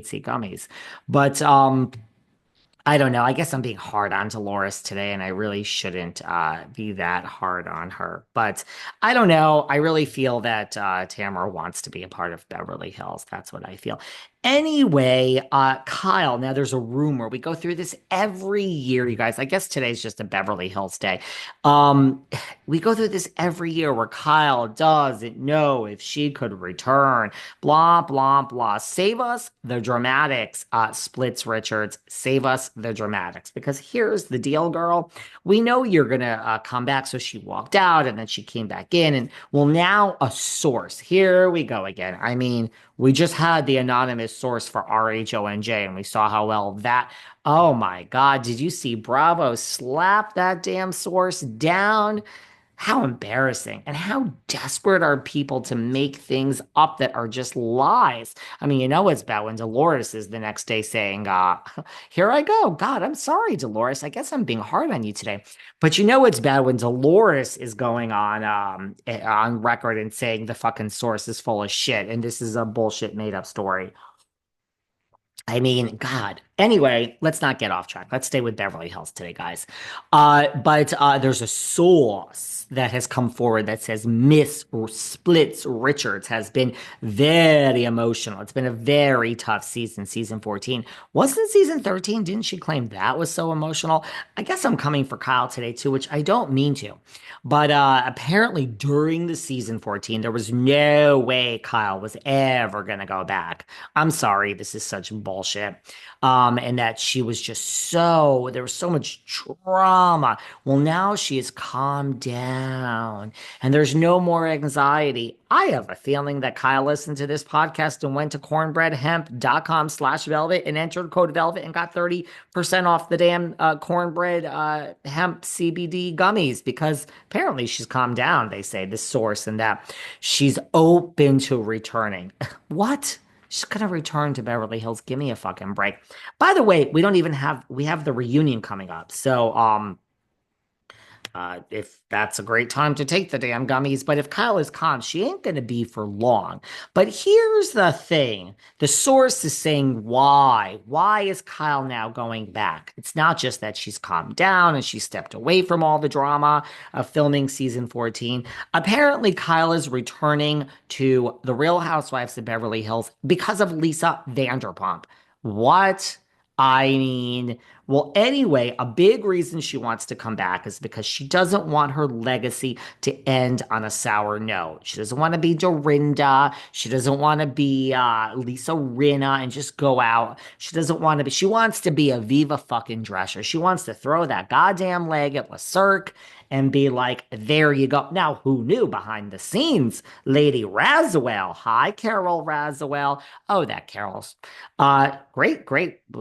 THC gummies. But I don't know. I guess I'm being hard on Dolores today, and I really shouldn't be that hard on her. But I don't know. I really feel that Tamara wants to be a part of Beverly Hills. That's what I feel. Anyway, Kyle, now there's a rumor. We go through this every year, you guys. I guess today's just a Beverly Hills day. Um, we go through this every year where Kyle doesn't know if she could return. Blah, blah, blah. Save us the dramatics, Splits Richards. Save us the dramatics. Because here's the deal, girl. We know you're going to come back. So she walked out and then she came back in. And well, now a source. Here we go again. I mean, we just had the anonymous source for RHONJ and we saw how well that. Oh my God. Did you see Bravo slap that damn source down? How embarrassing. And how desperate are people to make things up that are just lies? I mean, you know it's bad when Dolores is the next day saying, here I go. God, I'm sorry, Dolores. I guess I'm being hard on you today. But you know it's bad when Dolores is going on record and saying the fucking source is full of shit and this is a bullshit made up story. I mean, God. Anyway, let's not get off track. Let's stay with Beverly Hills today, guys. But there's a source that has come forward that says Miss Splits Richards has been very emotional. It's been a very tough season 14. Wasn't season 13? Didn't she claim that was so emotional? I guess I'm coming for Kyle today too, which I don't mean to. But apparently during the season 14, there was no way Kyle was ever going to go back. I'm sorry, this is such bullshit. And that she was just there was so much drama. Well, now she has calmed down and there's no more anxiety. I have a feeling that Kyle listened to this podcast and went to cornbreadhemp.com/velvet and entered code velvet and got 30% off the damn cornbread hemp CBD gummies because apparently she's calmed down, they say, this source, and that she's open to returning. What? She's gonna return to Beverly Hills. Give me a fucking break. By the way, we have the reunion coming up. So if that's a great time to take the damn gummies, but if Kyle is calm, she ain't gonna be for long. But here's the thing. The source is saying why. Why is Kyle now going back? It's not just that she's calmed down and she stepped away from all the drama of filming season 14. Apparently, Kyle is returning to the Real Housewives of Beverly Hills because of Lisa Vanderpump. What? I mean, well, anyway, a big reason she wants to come back is because she doesn't want her legacy to end on a sour note. She doesn't want to be Dorinda. She doesn't want to be Lisa Rinna and just go out. She doesn't want to be, she wants to be a Viva fucking Drescher. She wants to throw that goddamn leg at LeCirque and be like, there you go. Now, who knew behind the scenes? Lady Razuel. Hi, Carol Razuel. Oh, that Carol's. Great.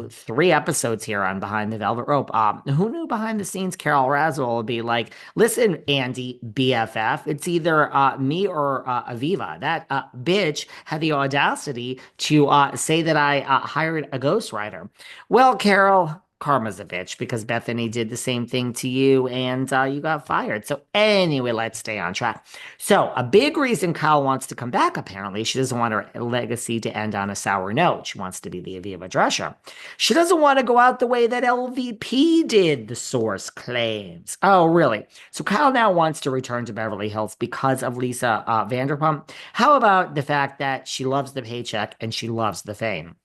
3 episodes here on Behind the Velvet Rope. Who knew behind the scenes Carol Razuel would be like, listen, Andy, BFF, it's either me or Aviva. That bitch had the audacity to say that I hired a ghostwriter. Well, Carol, karma's a bitch because Bethany did the same thing to you and you got fired. So anyway, let's stay on track. So a big reason Kyle wants to come back, apparently, she doesn't want her legacy to end on a sour note. She wants to be the Aviva Drescher. She doesn't want to go out the way that LVP did, the source claims. Oh, really? So Kyle now wants to return to Beverly Hills because of Lisa Vanderpump. How about the fact that she loves the paycheck and she loves the fame?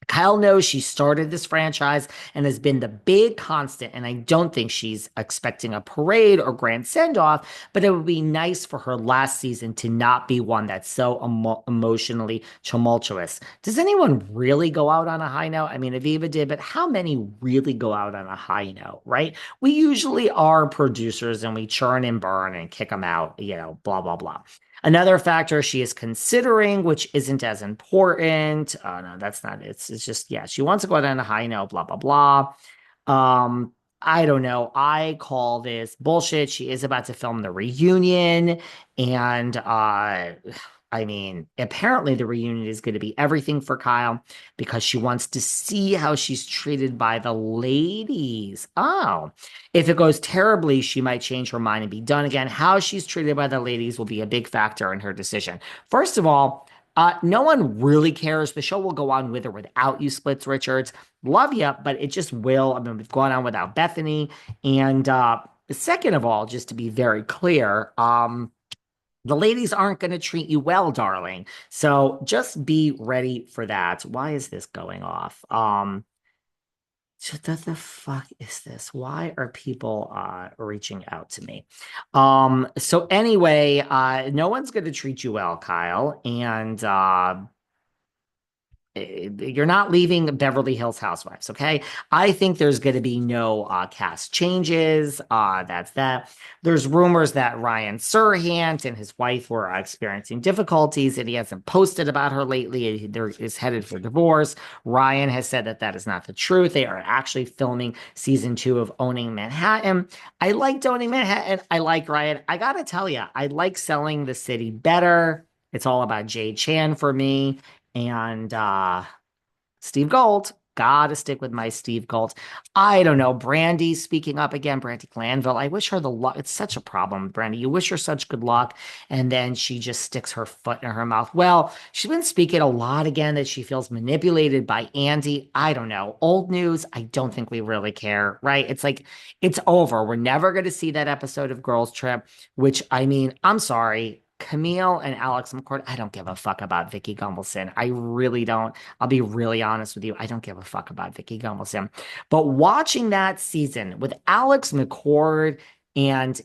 Kyle knows she started this franchise and has been the big constant, and I don't think she's expecting a parade or grand send-off, but it would be nice for her last season to not be one that's so emotionally tumultuous. Does anyone really go out on a high note? I mean, Aviva did, but how many really go out on a high note, right? We usually are producers and we churn and burn and kick them out, blah, blah, blah. Another factor she is considering, which isn't as important. Oh, no, that's not it. It's just, yeah, she wants to go out on a high note, blah, blah, blah. I don't know. I call this bullshit. She is about to film the reunion. And I mean, apparently the reunion is going to be everything for Kyle because she wants to see how she's treated by the ladies. Oh, if it goes terribly, she might change her mind and be done again. How she's treated by the ladies will be a big factor in her decision. First of all, No one really cares. The show will go on with or without you, Splits Richards. Love you, but it just will. I mean, we've gone on without Bethany. And second of all, just to be very clear, the ladies aren't going to treat you well, darling. So just be ready for that. Why is this going off? What the fuck is this? Why are people reaching out to me? So anyway, no one's going to treat you well, Kyle, and you're not leaving Beverly Hills Housewives, okay? I think there's going to be no cast changes. That's that. There's rumors that Ryan Serhant and his wife were experiencing difficulties, and he hasn't posted about her lately. There is headed for divorce. Ryan has said that that is not the truth. They are actually filming season 2 of Owning Manhattan. I liked Owning Manhattan. I like Ryan. I gotta tell you, I like Selling the City better. It's all about Jay Chan for me. And Steve Gold, gotta stick with my Steve Gold. I don't know. Brandy speaking up again, Brandy Glanville. I wish her the luck. It's such a problem, Brandy. You wish her such good luck, and then she just sticks her foot in her mouth. Well, she's been speaking a lot again that she feels manipulated by Andy. I don't know. Old news. I don't think we really care, right? It's like it's over. We're never going to see that episode of Girls Trip, which I mean, I'm sorry. Camille and Alex McCord, I don't give a fuck about Vicky Gumbelson. I really don't. I'll be really honest with you. I don't give a fuck about Vicky Gumbelson. But watching that season with Alex McCord and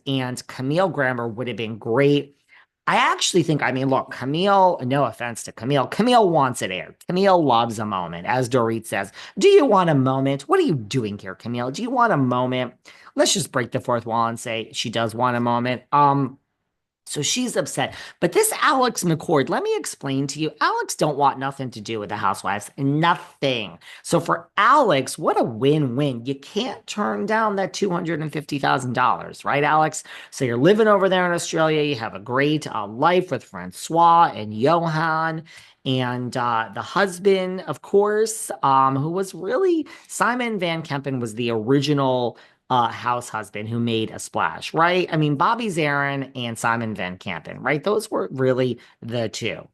Camille Grammer would have been great. I actually think, I mean, look, Camille, no offense to Camille, Camille wants it aired. Camille loves a moment. As Dorit says, do you want a moment? What are you doing here, Camille? Do you want a moment? Let's just break the fourth wall and say she does want a moment. So she's upset. But this Alex McCord, let me explain to you. Alex don't want nothing to do with the housewives. Nothing. So for Alex, what a win-win. You can't turn down that $250,000, right, Alex? So you're living over there in Australia. You have a great life with Francois and Johan. And the husband, of course, who was really Simon Van Kempen was the original house husband who made a splash, right? I mean, Bobby Zarin and Simon Van Campen, right? Those were really the two.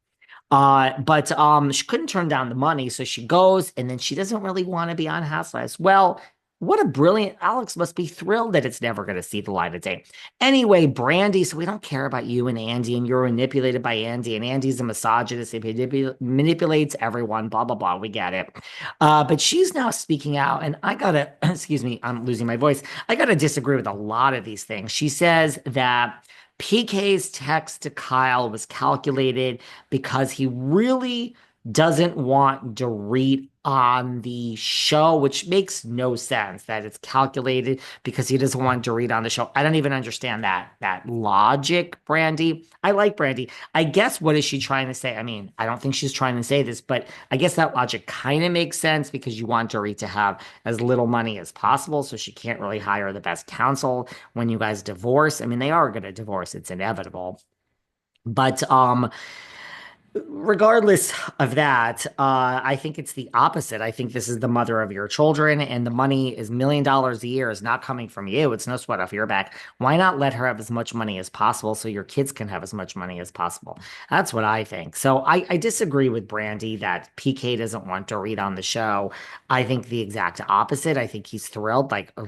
But she couldn't turn down the money, so she goes, and then she doesn't really want to be on Housewives. Well, what a brilliant Alex must be thrilled that it's never going to see the light of day. Anyway, Brandy, so we don't care about you and Andy, and you're manipulated by Andy, and Andy's a misogynist. He manipulates everyone, blah, blah, blah. We get it. But she's now speaking out, and I gotta, excuse me, I'm losing my voice. I gotta disagree with a lot of these things. She says that PK's text to Kyle was calculated because he really doesn't want Dorit on the show, which makes no sense that it's calculated because he doesn't want Dorit on the show. I don't even understand that logic, Brandy. I like Brandy. I guess what is she trying to say? I mean, I don't think she's trying to say this, but I guess that logic kind of makes sense because you want Dorit to have as little money as possible, so she can't really hire the best counsel when you guys divorce. I mean, they are going to divorce. It's inevitable. But regardless of that, I think it's the opposite. I think this is the mother of your children, and the money is $1 million a year is not coming from you. It's no sweat off your back. Why not let her have as much money as possible so your kids can have as much money as possible? That's what I think. So I disagree with Brandy that PK doesn't want Dorit on the show. I think the exact opposite. I think he's thrilled. Like,